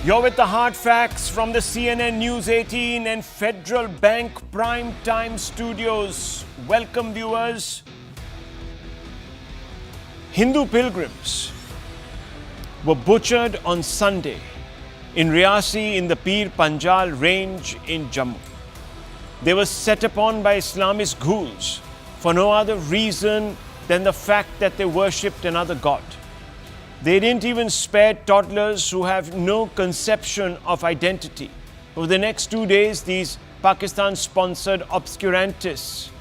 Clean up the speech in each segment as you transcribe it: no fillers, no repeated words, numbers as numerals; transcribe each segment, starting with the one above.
You're with the hard facts from the CNN News 18 and Federal Bank Prime Time Studios. Welcome, viewers. Hindu pilgrims were butchered on Sunday in Riasi in the Pir Panjal range in Jammu. They were set upon by Islamist ghouls for no other reason than the fact that they worshipped another god. They didn't even spare toddlers who have no conception of identity. Over the next 2 days, these Pakistan-sponsored obscurantists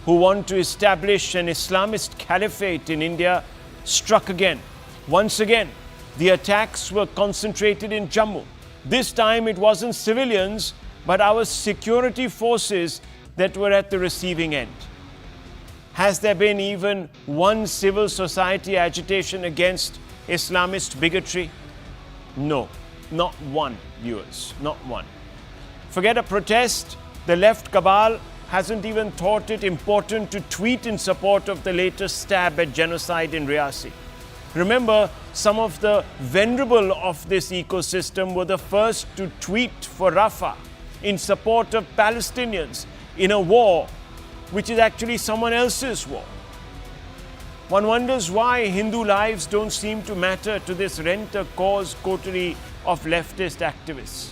who want to establish an Islamist caliphate in India struck again. Once again, the attacks were concentrated in Jammu. This time it wasn't civilians, but our security forces that were at the receiving end. Has there been even one civil society agitation against Islamist bigotry? No, not one, viewers, not one. Forget a protest, the left cabal hasn't even thought it important to tweet in support of the latest stab at genocide in Riasi. Remember, some of the venerable of this ecosystem were the first to tweet for Rafah in support of Palestinians in a war which is actually someone else's war. One wonders why Hindu lives don't seem to matter to this rent-a-cause coterie of leftist activists.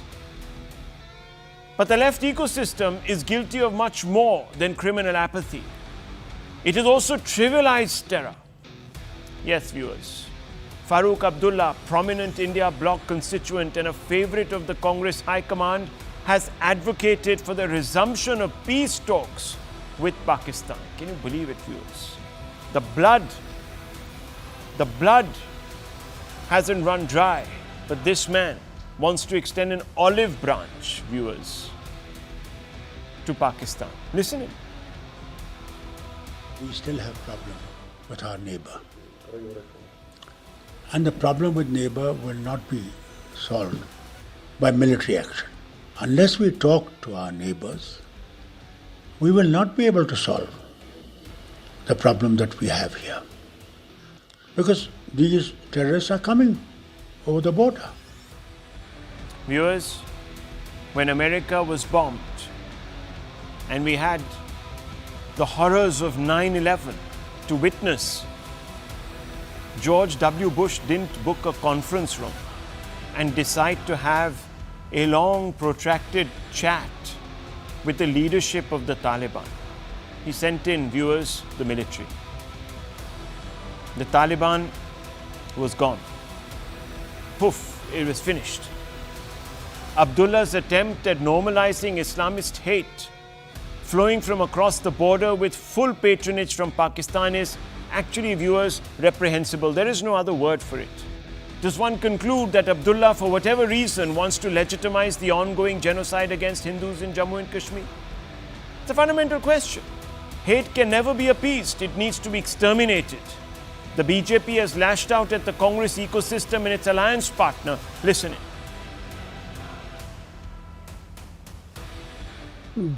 But the left ecosystem is guilty of much more than criminal apathy. It has also trivialized terror. Yes, viewers, Farooq Abdullah, prominent India Bloc constituent and a favorite of the Congress High Command, has advocated for the resumption of peace talks with Pakistan. Can you believe it, viewers? The blood hasn't run dry, but this man wants to extend an olive branch, viewers, to Pakistan. Listen in. We still have problem with our neighbor. And the problem with neighbor will not be solved by military action. Unless we talk to our neighbors, we will not be able to solve the problem that we have here. Because these terrorists are coming over the border. Viewers, when America was bombed and we had the horrors of 9/11 to witness, George W. Bush didn't book a conference room and decide to have a long, protracted chat with the leadership of the Taliban. He sent in, viewers, the military. The Taliban was gone. Poof, it was finished. Abdullah's attempt at normalizing Islamist hate flowing from across the border with full patronage from Pakistan is actually, viewers, reprehensible. There is no other word for it. Does one conclude that Abdullah, for whatever reason, wants to legitimize the ongoing genocide against Hindus in Jammu and Kashmir? It's a fundamental question. Hate can never be appeased. It needs to be exterminated. The BJP has lashed out at the Congress ecosystem and its alliance partner. Listen in.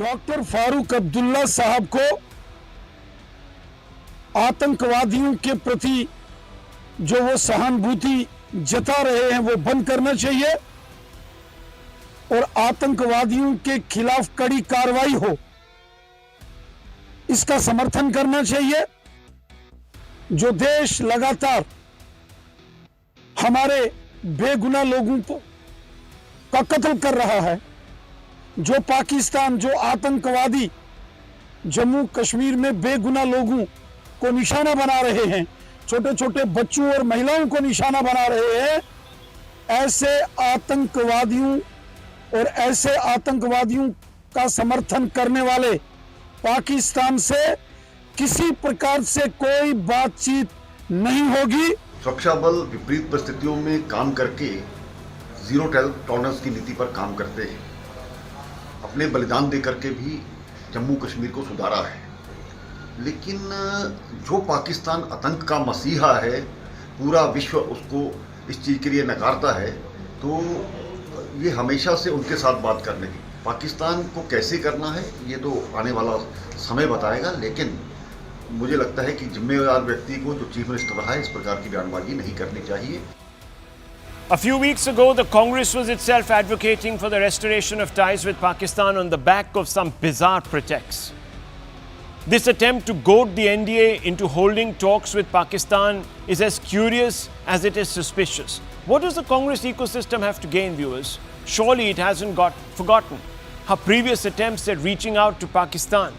Doctor Farooq Abdullah साहब को आतंकवादियों के प्रति जो वो सहानुभूति जता रहे हैं वो बंद करना चाहिए और आतंकवादियों के खिलाफ कड़ी कार्रवाई हो, इसका समर्थन करना चाहिए। जो देश लगातार हमारे बेगुनाह लोगों को का कत्ल कर रहा है, जो पाकिस्तान, जो आतंकवादी जम्मू कश्मीर में बेगुनाह लोगों को निशाना बना रहे हैं, छोटे छोटे बच्चों और महिलाओं को निशाना बना रहे हैं, ऐसे आतंकवादियों और ऐसे आतंकवादियों का समर्थन करने वाले पाकिस्तान से किसी प्रकार से कोई बातचीत नहीं होगी। सुरक्षा बल विपरीत परिस्थितियों में काम करके जीरो टॉलरेंस की नीति पर काम करते हैं। अपने बलिदान दे करके भी जम्मू कश्मीर को सुधारा है, लेकिन जो पाकिस्तान आतंक का मसीहा है, पूरा विश्व उसको इस चीज़ के लिए नकारता है, तो ये हमेशा से उनके साथ बात करने की। पाकिस्तान को कैसे करना है ये तो आने वाला समय बताएगा, लेकिन मुझे लगता है कि जिम्मेदार व्यक्ति को, जो चीफ मिनिस्टर रहा है, इस प्रकार की बयानबाजी नहीं करनी चाहिए। A few weeks ago, the Congress was itself advocating for the restoration of ties with Pakistan on the back of some bizarre pretext. This attempt to goad the NDA into holding talks with Pakistan is as curious as it is suspicious. What does the Congress ecosystem have to gain, viewers? Surely it hasn't got forgotten her previous attempts at reaching out to Pakistan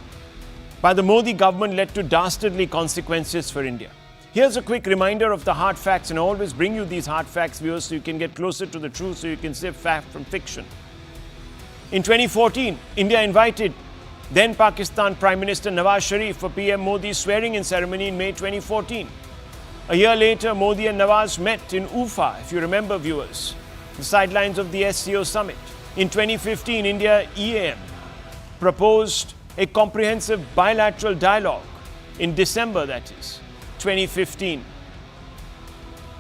by the Modi government led to dastardly consequences for India. Here's a quick reminder of the hard facts, and I always bring you these hard facts, viewers, so you can get closer to the truth, so you can sift fact from fiction. In 2014, India invited then Pakistan Prime Minister Nawaz Sharif for PM Modi's swearing-in ceremony in May 2014. A year later, Modi and Nawaz met in Ufa, if you remember, viewers, the sidelines of the SCO summit. In 2015, India EAM proposed a comprehensive bilateral dialogue in December, that is, 2015.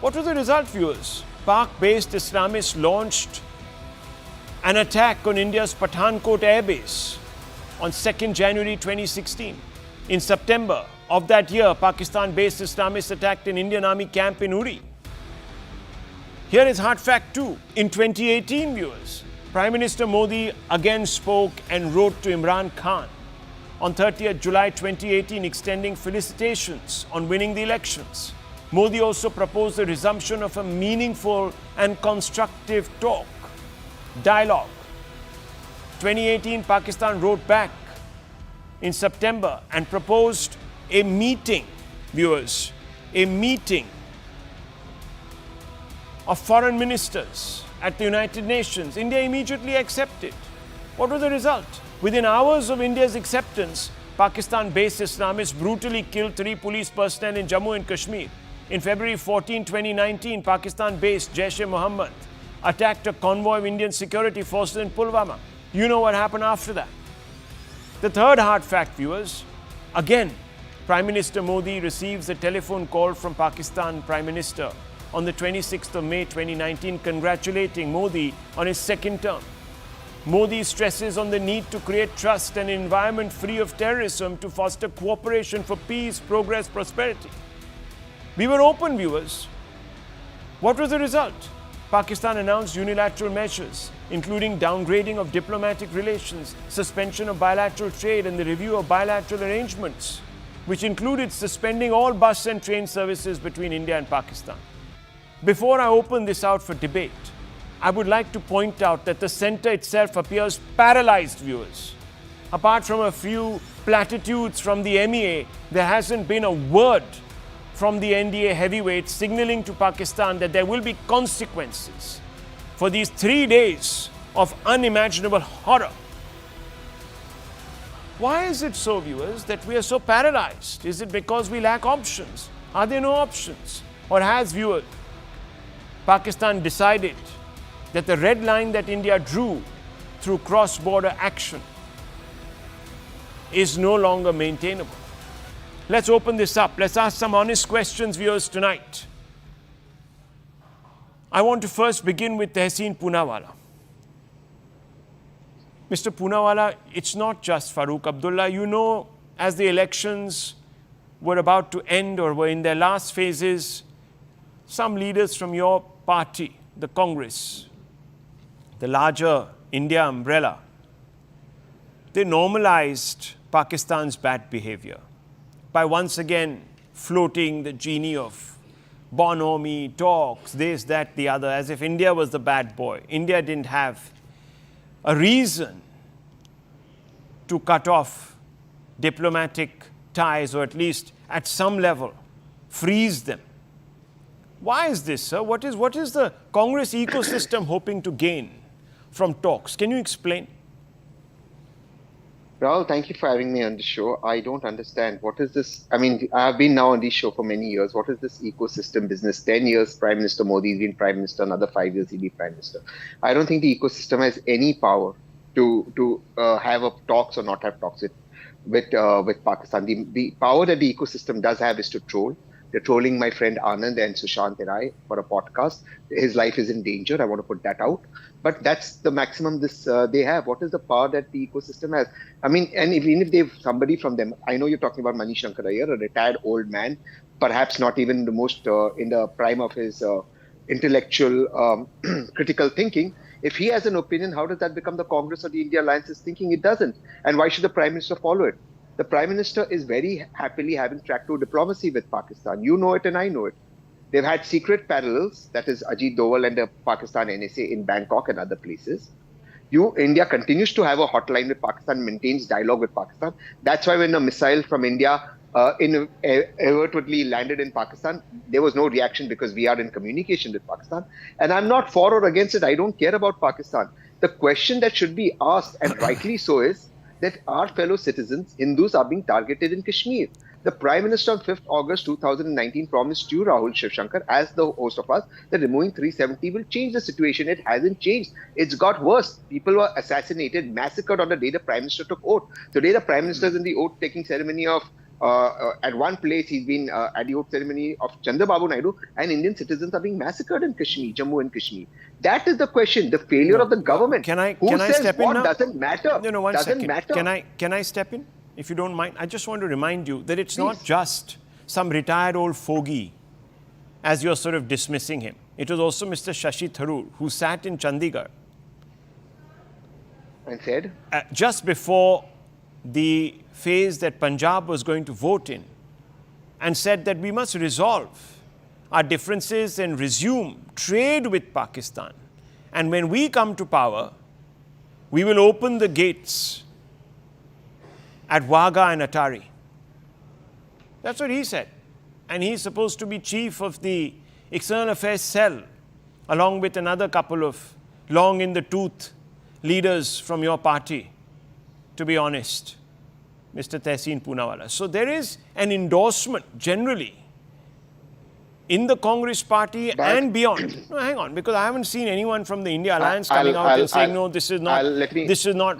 What was the result, viewers? Pak-based Islamists launched an attack on India's Pathankot airbase on 2nd January 2016. In September of that year, Pakistan-based Islamists attacked an Indian Army camp in Uri. Here is hard fact 2. In 2018, viewers, Prime Minister Modi again spoke and wrote to Imran Khan on 30th July 2018, extending felicitations on winning the elections. Modi also proposed the resumption of a meaningful and constructive dialogue. 2018, Pakistan wrote back in September and proposed a meeting, viewers, a meeting of foreign ministers at the United Nations. India immediately accepted. What was the result? Within hours of India's acceptance, Pakistan-based Islamists brutally killed 3 police personnel in Jammu and Kashmir. In February 14, 2019, Pakistan-based Jaish-e-Mohammed attacked a convoy of Indian security forces in Pulwama. You know what happened after that. The third hard fact, viewers, again, Prime Minister Modi receives a telephone call from Pakistan Prime Minister on the 26th of May 2019, congratulating Modi on his second term. Modi stresses on the need to create trust and an environment free of terrorism to foster cooperation for peace, progress, prosperity. We were open, viewers. What was the result? Pakistan announced unilateral measures, including downgrading of diplomatic relations, suspension of bilateral trade, and the review of bilateral arrangements, which included suspending all bus and train services between India and Pakistan. Before I open this out for debate, I would like to point out that the centre itself appears paralyzed, viewers. Apart from a few platitudes from the MEA, there hasn't been a word from the NDA heavyweights signalling to Pakistan that there will be consequences for these 3 days of unimaginable horror. Why is it so, viewers, that we are so paralyzed? Is it because we lack options? Are there no options? Or has, viewers, Pakistan decided that the red line that India drew through cross-border action is no longer maintainable? Let's open this up. Let's ask some honest questions, viewers, tonight. I want to first begin with Tehseen Poonawalla. Mr. Poonawalla, it's not just Farooq Abdullah. You know, as the elections were about to end or were in their last phases, some leaders from your party, the Congress, the larger India umbrella, they normalized Pakistan's bad behavior by once again floating the genie of bonhomie, talks, this, that, the other, as if India was the bad boy. India didn't have a reason to cut off diplomatic ties, or at least at some level freeze them. Why is this, sir? What is the Congress ecosystem hoping to gain from talks? Can you explain? Rahul, thank you for having me on the show. I don't understand. What is this? I mean, I've been now on this show for many years. What is this ecosystem business? 10 years, Prime Minister Modi has been Prime Minister. Another 5 years, he'll be Prime Minister. I don't think the ecosystem has any power to have talks or not have talks with Pakistan. The power that the ecosystem does have is to troll. They're trolling my friend Anand and Sushant and I for a podcast. His life is in danger. I want to put that out. But that's the maximum they have. What is the power that the ecosystem has? I mean, and even if they've somebody from them, I know you're talking about Manish Shankar Iyer, a retired old man, perhaps not even the most in the prime of his intellectual, critical thinking. If he has an opinion, how does that become the Congress or the India Alliance's thinking? It doesn't. And why should the Prime Minister follow it? The Prime Minister is very happily having track 2 diplomacy with Pakistan. You know it and I know it. They've had secret parallels, that is Ajit Doval and the Pakistan NSA in Bangkok and other places. India continues to have a hotline with Pakistan, maintains dialogue with Pakistan. That's why when a missile from India inadvertently landed in Pakistan, there was no reaction because we are in communication with Pakistan. And I'm not for or against it. I don't care about Pakistan. The question that should be asked, and rightly so, is that our fellow citizens, Hindus, are being targeted in Kashmir. The Prime Minister on 5th August 2019 promised you, Rahul Shivshankar, as the host of us, that removing 370 will change the situation. It hasn't changed. It's got worse. People were assassinated, massacred on the day the Prime Minister took oath. Today, the Prime Minister is in the oath-taking ceremony of at one place. He's been at the oath ceremony of Chandrababu Naidu, and Indian citizens are being massacred in Kashmir, Jammu and Kashmir. That is the question. The failure of the government. Can I says step in what now? Doesn't matter. No, one doesn't second. matter. Can I step in, if you don't mind? I just want to remind you that it's not just some retired old fogey, as you're sort of dismissing him. It was also Mr. Shashi Tharoor, who sat in Chandigarh And said? Just before the phase that Punjab was going to vote in, and said that we must resolve our differences and resume trade with Pakistan. And when we come to power, we will open the gates at Wagah and Atari. That's what he said. And he's supposed to be chief of the External Affairs Cell, along with another couple of long-in-the-tooth leaders from your party, to be honest, Mr. Tehseen Poonawalla. So there is an endorsement generally in the Congress party and beyond. No, hang on, because I haven't seen anyone from the India Alliance coming out and saying, no, this is not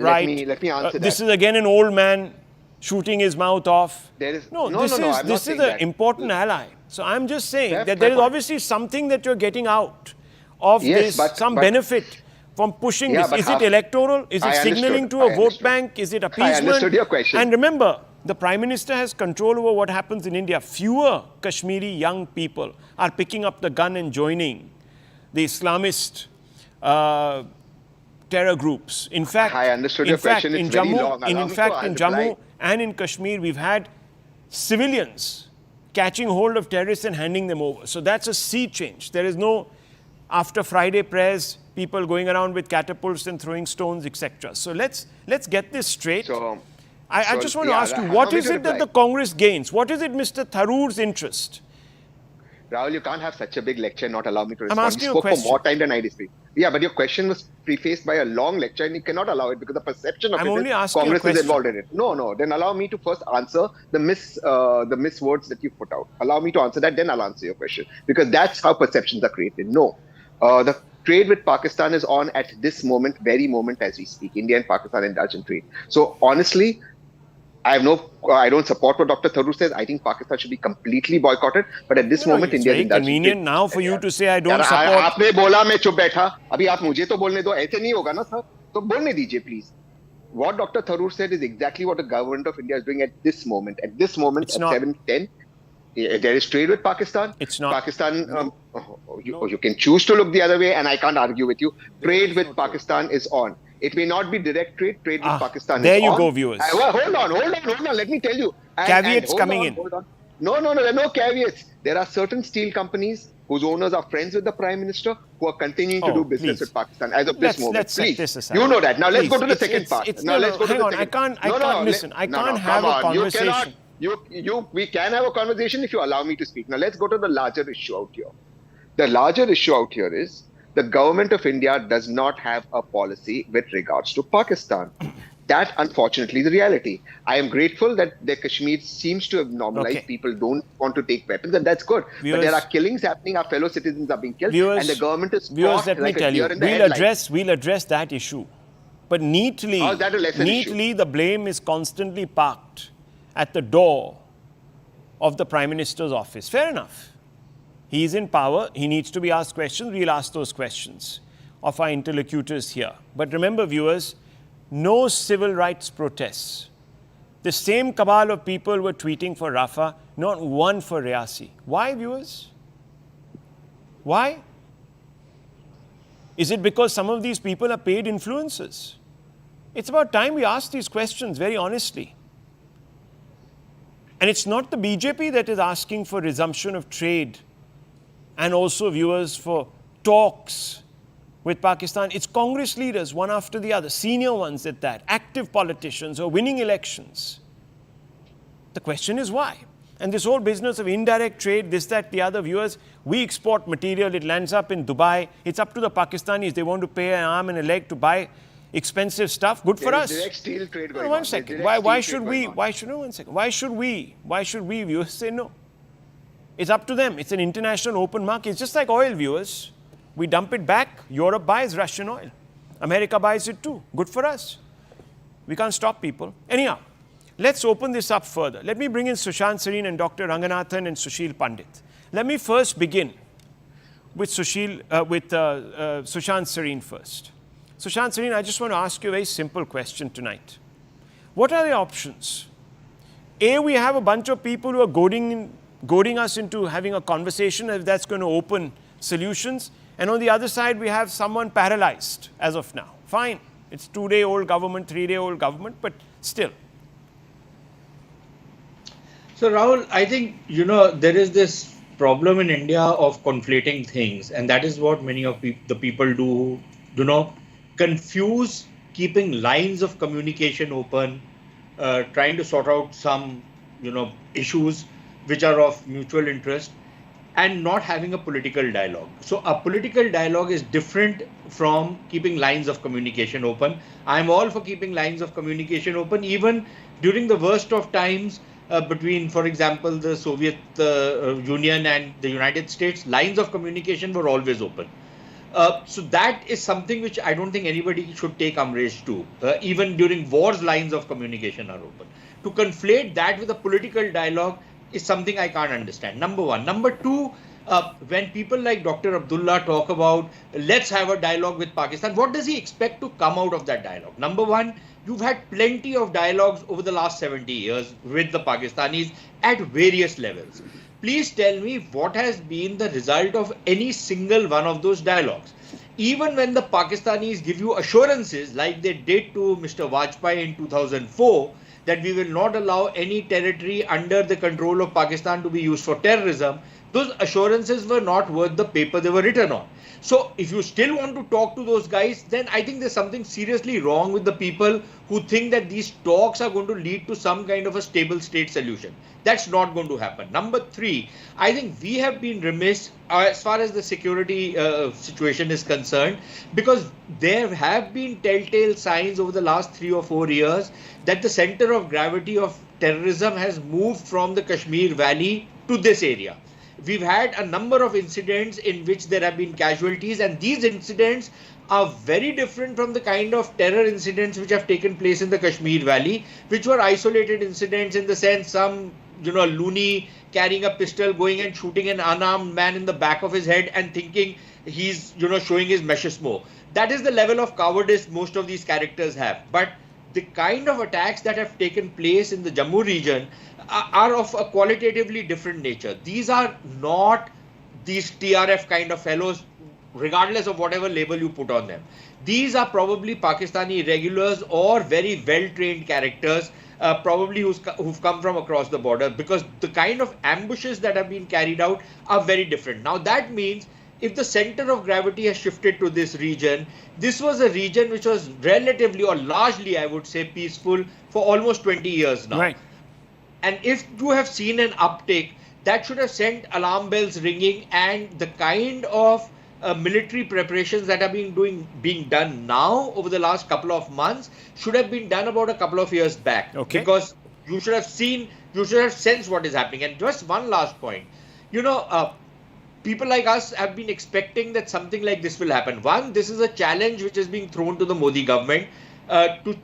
right. Let me answer that. This is again an old man shooting his mouth off. This is an important ally. So I'm just saying that there is obviously something that you're getting out of this, some benefit from pushing this. Is it electoral? Is it signaling to a vote bank? Is it appeasement? I understood your question. And remember, the Prime Minister has control over what happens in India. Fewer Kashmiri young people are picking up the gun and joining the Islamist terror groups. In fact, I understood your question. It's very long. In Jammu and in Kashmir, we've had civilians catching hold of terrorists and handing them over. So that's a sea change. There is no, after Friday prayers, people going around with catapults and throwing stones, etc. So let's get this straight. I just want to ask you, what is it that the Congress gains? What is it, Mr. Tharoor's interest? Rahul, you can't have such a big lecture and not allow me to respond. I'm asking you you a spoke question. for more time than I did speak. Yeah, but your question was prefaced by a long lecture and you cannot allow it because the perception of Congress is involved in it. No. Then allow me to first answer the miss words that you put out. Allow me to answer that, then I'll answer your question. Because that's how perceptions are created. No. The trade with Pakistan is on at this moment, very moment as we speak. India and Pakistan indulge in trade. So honestly, I don't support what Dr. Tharoor says. I think Pakistan should be completely boycotted. But at this moment, India is indulging. It's very convenient now for you to say I don't support. आपने बोला मैं चुप बैठा. अभी आप मुझे तो बोलने दो. ऐसे नहीं होगा ना सर. तो बोलने दीजिए please. What Dr. Tharoor said is exactly what the government of India is doing at this moment. At this moment, it's at not. 7:10, there is trade with Pakistan. It's not. Pakistan, you can choose to look the other way, and I can't argue with you. Trade with Pakistan is on. It may not be direct trade. Trade with Pakistan is on. There you go, viewers. Hold on. Let me tell you. Caveats coming in. Hold on. No, there are no caveats. There are certain steel companies whose owners are friends with the Prime Minister who are continuing to do business with Pakistan as of this moment. Let's set this aside. You know that. Now let's go to the second part. Hang on. I can't listen. I can't have a conversation. We can have a conversation if you allow me to speak. Now let's go to the larger issue out here. The larger issue out here is the government of India does not have a policy with regards to Pakistan. That, unfortunately, is the reality. I am grateful that the Kashmir seems to have normalized. People don't want to take weapons, and that's good. But there are killings happening. Our fellow citizens are being killed, and the government is caught let me like tell a you, deer in the headlights. we'll address that issue. But neatly, the blame is constantly parked at the door of the Prime Minister's office. Fair enough. He is in power. He needs to be asked questions. We'll ask those questions of our interlocutors here. But remember, viewers, no civil rights protests. The same cabal of people were tweeting for Rafah, not one for Riyasi. Why, viewers? Why? Is it because some of these people are paid influencers? It's about time we ask these questions very honestly. And it's not the BJP that is asking for resumption of trade and also, viewers, for talks with Pakistan. It's Congress leaders, one after the other, senior ones at that, active politicians who are winning elections. The question is why? And this whole business of indirect trade, this, that, the other, viewers, we export material, it lands up in Dubai. It's up to the Pakistanis. They want to pay an arm and a leg to buy expensive stuff. Good for us. Direct steel trade going No, on. one second. Why should we, viewers, say no? It's up to them. It's an international open market. It's just like oil, viewers. We dump it back. Europe buys Russian oil. America buys it too. Good for us. We can't stop people. Anyhow, let's open this up further. Let me bring in Sushant Sareen and Dr. Ranganathan and Sushil Pandit. Let me first begin with Sushant Sareen first. Sushant Sareen, I just want to ask you a very simple question tonight. What are the options? A, we have a bunch of people who are goading us into having a conversation if that's going to open solutions. And on the other side, we have someone paralyzed as of now. Fine. It's 2-day-old government, 3-day-old government, but still. So, Rahul, I think, there is this problem in India of conflating things. And that is what many of the people do, confuse keeping lines of communication open, trying to sort out some, issues which are of mutual interest, and not having a political dialogue. So a political dialogue is different from keeping lines of communication open. I'm all for keeping lines of communication open, even during the worst of times between, for example, the Soviet Union and the United States. Lines of communication were always open. So that is something which I don't think anybody should take umbrage to. Even during wars, lines of communication are open. To conflate that with a political dialogue is something I can't understand. Number one. Number two, when people like Dr. Abdullah talk about let's have a dialogue with Pakistan, what does he expect to come out of that dialogue? Number one, you've had plenty of dialogues over the last 70 years with the Pakistanis at various levels. Please tell me what has been the result of any single one of those dialogues. Even when the Pakistanis give you assurances like they did to Mr. Vajpayee in 2004, that we will not allow any territory under the control of Pakistan to be used for terrorism, those assurances were not worth the paper they were written on. So if you still want to talk to those guys, then I think there's something seriously wrong with the people who think that these talks are going to lead to some kind of a stable state solution. That's not going to happen. Number three, I think we have been remiss as far as the security situation is concerned, because there have been telltale signs over the last 3 or 4 years that the center of gravity of terrorism has moved from the Kashmir Valley to this area. We've had a number of incidents in which there have been casualties, and these incidents are very different from the kind of terror incidents which have taken place in the Kashmir Valley, which were isolated incidents in the sense some, loony carrying a pistol going and shooting an unarmed man in the back of his head and thinking he's, showing his meshismo. That is the level of cowardice most of these characters have. But the kind of attacks that have taken place in the Jammu region are of a qualitatively different nature. These are not these TRF kind of fellows, regardless of whatever label you put on them. These are probably Pakistani regulars or very well-trained characters, probably who've come from across the border, because the kind of ambushes that have been carried out are very different. Now that means if the center of gravity has shifted to this region, this was a region which was relatively or largely, I would say, peaceful for almost 20 years now. Right. And if you have seen an uptick, that should have sent alarm bells ringing, and the kind of military preparations that are being done now over the last couple of months should have been done about a couple of years back. Okay. Because you should have sensed what is happening. And just one last point, people like us have been expecting that something like this will happen. One, this is a challenge which is being thrown to the Modi government to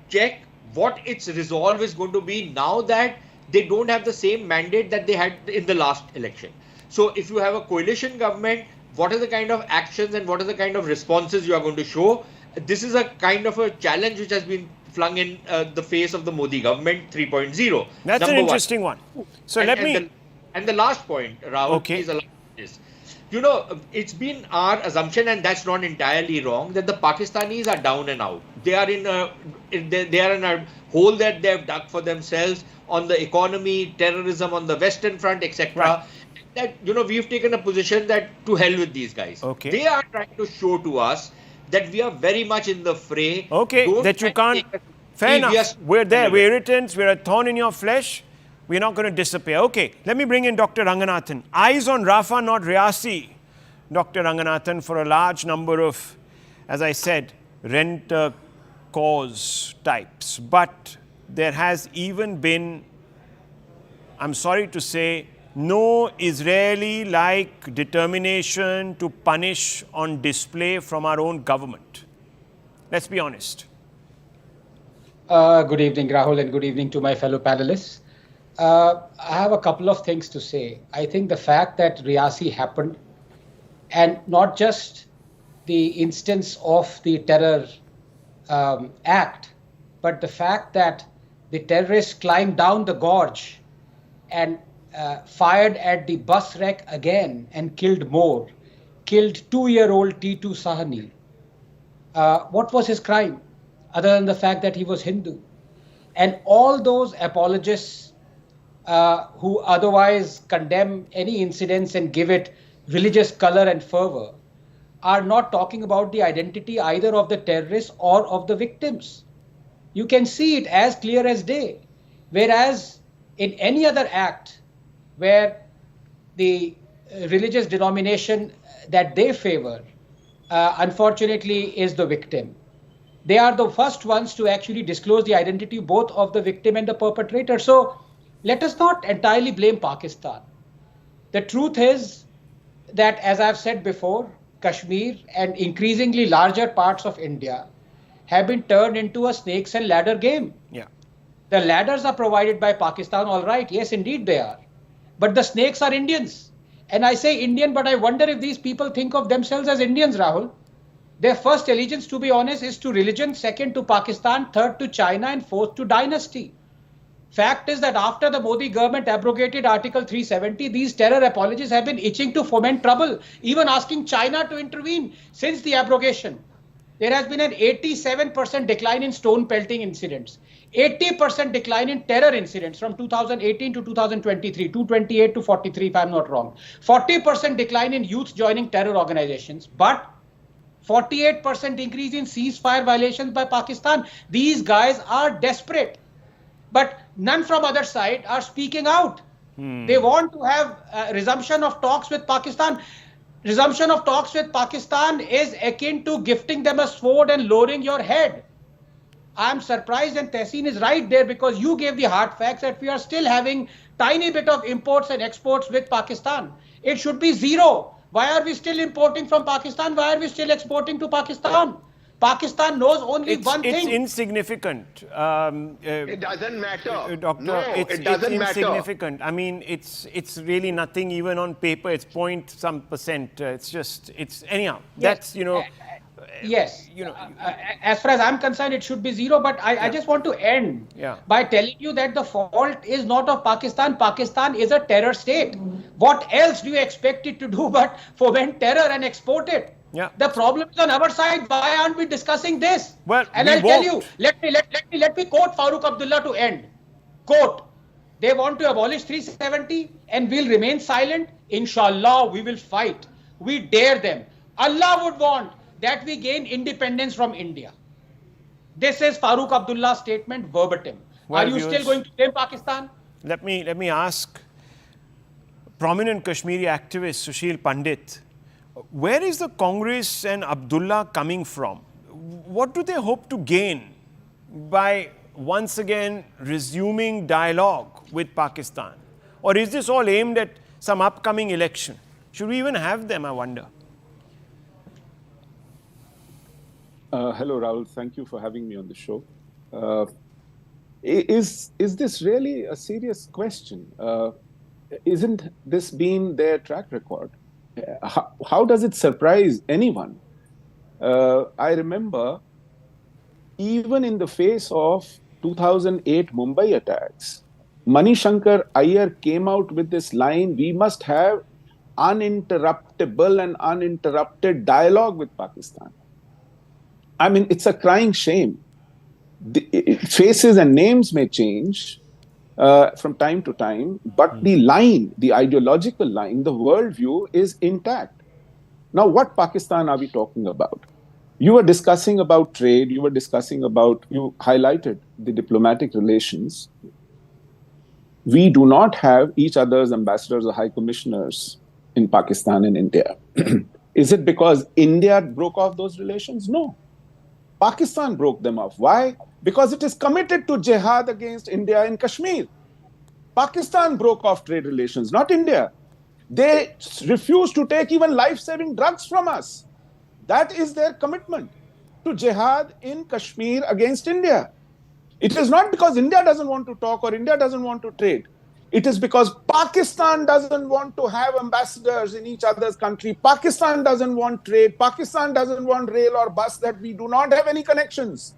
check what its resolve is going to be now that they don't have the same mandate that they had in the last election. So if you have a coalition government, what are the kind of actions and what are the kind of responses you are going to show? This is a kind of a challenge which has been flung in the face of the Modi government 3.0. That's an interesting one. So and the last point, Rahul, please allow this. it's been our assumption, and that's not entirely wrong, that the Pakistanis are down and out. They are in a hole that they have dug for themselves on the economy, terrorism on the Western Front, etc. Right. That we've taken a position that to hell with these guys. Okay. They are trying to show to us that we are very much in the fray. Okay, Don't that you try to can't. take us- Fair We enough. are- We're there. We're irritants. We're a thorn in your flesh. We're not going to disappear. Okay, let me bring in Dr. Ranganathan. Eyes on Rafah, not Riasi. Dr. Ranganathan, for a large number of, as I said, renter cause types. But there has even been, I'm sorry to say, no Israeli-like determination to punish on display from our own government. Let's be honest. Good evening, Rahul, and good evening to my fellow panelists. I have a couple of things to say. I think the fact that Riasi happened, and not just the instance of the terror act, but the fact that the terrorists climbed down the gorge and fired at the bus wreck again and killed more, killed 2-year-old T2 Sahani. What was his crime, other than the fact that he was Hindu? And all those apologists who otherwise condemn any incidents and give it religious color and fervor are not talking about the identity either of the terrorists or of the victims. You can see it as clear as day. Whereas in any other act where the religious denomination that they favor, unfortunately, is the victim, they are the first ones to actually disclose the identity both of the victim and the perpetrator. So let us not entirely blame Pakistan. The truth is that, as I've said before, Kashmir and increasingly larger parts of India have been turned into a snakes and ladder game. Yeah. The ladders are provided by Pakistan, all right. Yes, indeed they are. But the snakes are Indians. And I say Indian, but I wonder if these people think of themselves as Indians, Rahul. Their first allegiance, to be honest, is to religion, second to Pakistan, third to China, and fourth to dynasty. Fact is that after the Modi government abrogated Article 370, these terror apologists have been itching to foment trouble, even asking China to intervene since the abrogation. There has been an 87% decline in stone pelting incidents, 80% decline in terror incidents from 2018 to 2023, 228 to 43 if I'm not wrong, 40% decline in youth joining terror organizations, but 48% increase in ceasefire violations by Pakistan. These guys are desperate. But none from other side are speaking out. They want to have a resumption of talks with Pakistan. Resumption of talks with Pakistan is akin to gifting them a sword and lowering your head. I'm surprised, and Tehseen is right there, because you gave the hard facts that we are still having tiny bit of imports and exports with Pakistan. It should be zero. Why are we still importing from Pakistan? Why are we still exporting to Pakistan? Pakistan knows only one thing. It's insignificant. It doesn't matter. Doctor, No, it's it doesn't matter. insignificant. I mean, it's really nothing even on paper. It's point some percent. It's anyhow. Yes. That's, Yes. As far as I'm concerned, it should be zero. But I just want to end by telling you that the fault is not of Pakistan. Pakistan is a terror state. What else do you expect it to do but foment terror and export it? Yeah. The problem is on our side. Why aren't we discussing this? Well, and we I'll tell won't. you. Let me quote Farooq Abdullah to end. Quote: they want to abolish 370 and we'll remain silent. Inshallah, we will fight. We dare them. Allah would want that we gain independence from India. This is Farooq Abdullah's statement verbatim. Well, Are you still viewers, going to blame Pakistan? Let me ask prominent Kashmiri activist Sushil Pandit, where is the Congress and Abdullah coming from? What do they hope to gain by once again resuming dialogue with Pakistan? Or is this all aimed at some upcoming election? Should we even have them, I wonder? Hello, Rahul. Thank you for having me on the show. Is this really a serious question? Isn't this been their track record? How does it surprise anyone? I remember even in the face of 2008 Mumbai attacks, Mani Shankar Iyer came out with this line, we must have uninterruptible and uninterrupted dialogue with Pakistan. I mean, it's a crying shame. Faces and names may change from time to time, but the line, the ideological line, the worldview is intact. Now, what Pakistan are we talking about? You were discussing about trade, you highlighted the diplomatic relations. We do not have each other's ambassadors or high commissioners in Pakistan and India. Is it because India broke off those relations? No. Pakistan broke them off. Why? Because it is committed to jihad against India in Kashmir. Pakistan broke off trade relations, not India. They refused to take even life-saving drugs from us. That is their commitment to jihad in Kashmir against India. It is not because India doesn't want to talk or India doesn't want to trade. It is because Pakistan doesn't want to have ambassadors in each other's country. Pakistan doesn't want trade. Pakistan doesn't want rail or bus, that we do not have any connections.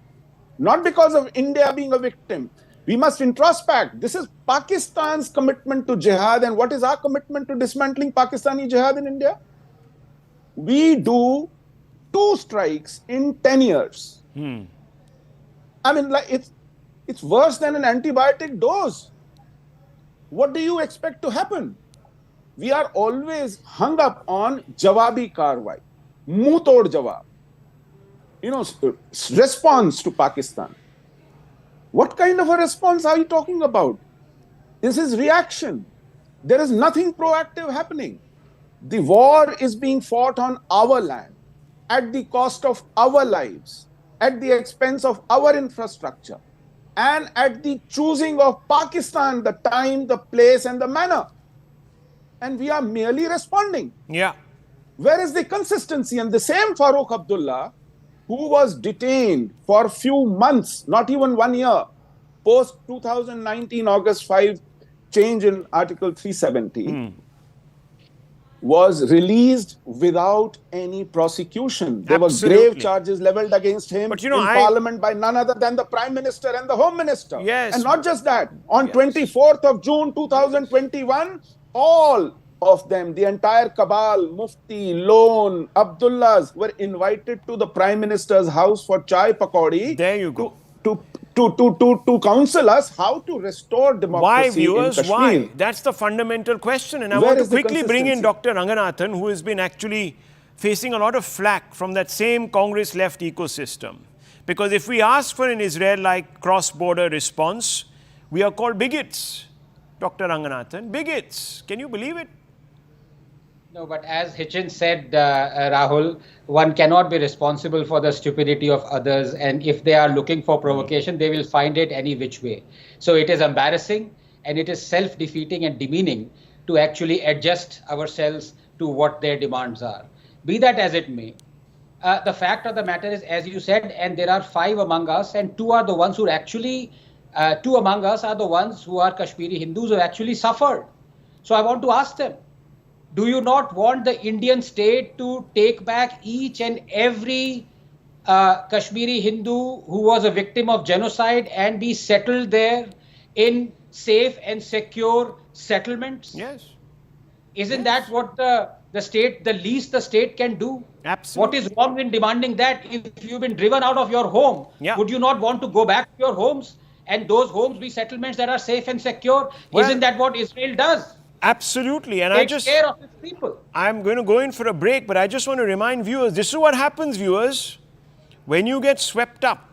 Not because of India being a victim. We must introspect. This is Pakistan's commitment to jihad, and what is our commitment to dismantling Pakistani jihad in India? We do 2 strikes in 10 years. I mean, like it's worse than an antibiotic dose. What do you expect to happen? We are always hung up on jawabi karwai, muh tod jawab. Response to Pakistan. What kind of a response are you talking about? This is reaction. There is nothing proactive happening. The war is being fought on our land, at the cost of our lives, at the expense of our infrastructure, and at the choosing of Pakistan, the time, the place, and the manner. And we are merely responding. Yeah. Where is the consistency? And the same Farooq Abdullah, who was detained for a few months, not even 1 year, post 2019 August 5 change in Article 370, was released without any prosecution. There were grave charges leveled against him in Parliament by none other than the Prime Minister and the Home Minister. Yes. And not just that, on 24th of June 2021, all of them, the entire cabal, Mufti, Lone, Abdullahs, were invited to the Prime Minister's house for chai pakodi. There you go. To counsel us how to restore democracy in Kashmir. Why? That's the fundamental question. And I want to quickly bring in Dr. Ranganathan, who has been actually facing a lot of flack from that same Congress left ecosystem. Because if we ask for an Israel-like cross-border response, we are called bigots. Dr. Ranganathan, bigots. Can you believe it? No, but as Hitchin said, Rahul, one cannot be responsible for the stupidity of others. And if they are looking for provocation, they will find it any which way. So it is embarrassing and it is self-defeating and demeaning to actually adjust ourselves to what their demands are. Be that as it may, the fact of the matter is, as you said, and there are 5 among us, and 2 are the ones who actually, 2 among us are the ones who are Kashmiri Hindus who actually suffered. So I want to ask them, do you not want the Indian state to take back each and every Kashmiri Hindu who was a victim of genocide and be settled there in safe and secure settlements? Yes. Isn't that what the state, the least the state can do? Absolutely. What is wrong in demanding that? If you've been driven out of your home, would you not want to go back to your homes and those homes be settlements that are safe and secure? Well, isn't that what Israel does? Absolutely. And Take care of its people. I'm going to go in for a break, but I just want to remind viewers, this is what happens, viewers. When you get swept up,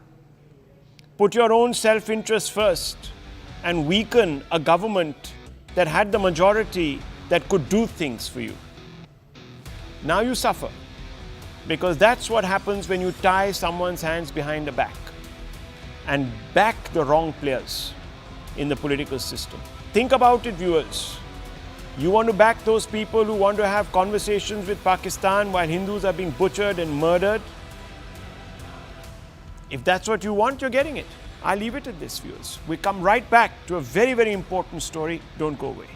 put your own self-interest first and weaken a government that had the majority that could do things for you. Now you suffer, because that's what happens when you tie someone's hands behind the back and back the wrong players in the political system. Think about it, viewers. You want to back those people who want to have conversations with Pakistan while Hindus are being butchered and murdered? If that's what you want, you're getting it. I'll leave it at this, viewers. We come right back to a very, very important story. Don't go away.